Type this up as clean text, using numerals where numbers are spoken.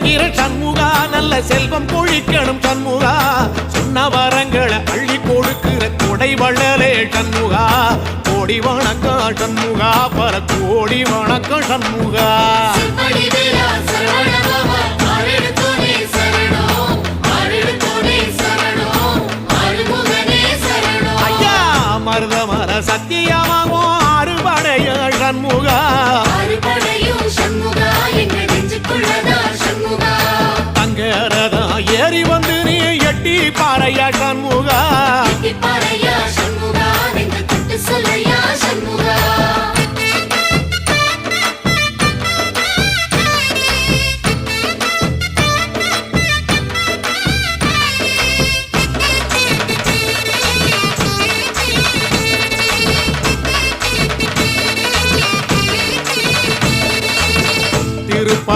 இருக்கிற சண்முகா நல்ல செல்வம் கொழிக்கணும் சண்முகா சொன்ன வரங்களை அள்ளி கொடுக்கிற கொடை வள்ளலே சண்முகா கோடி வணக்கம் சண்முகா பல கோடி வணக்கம் சண்முகா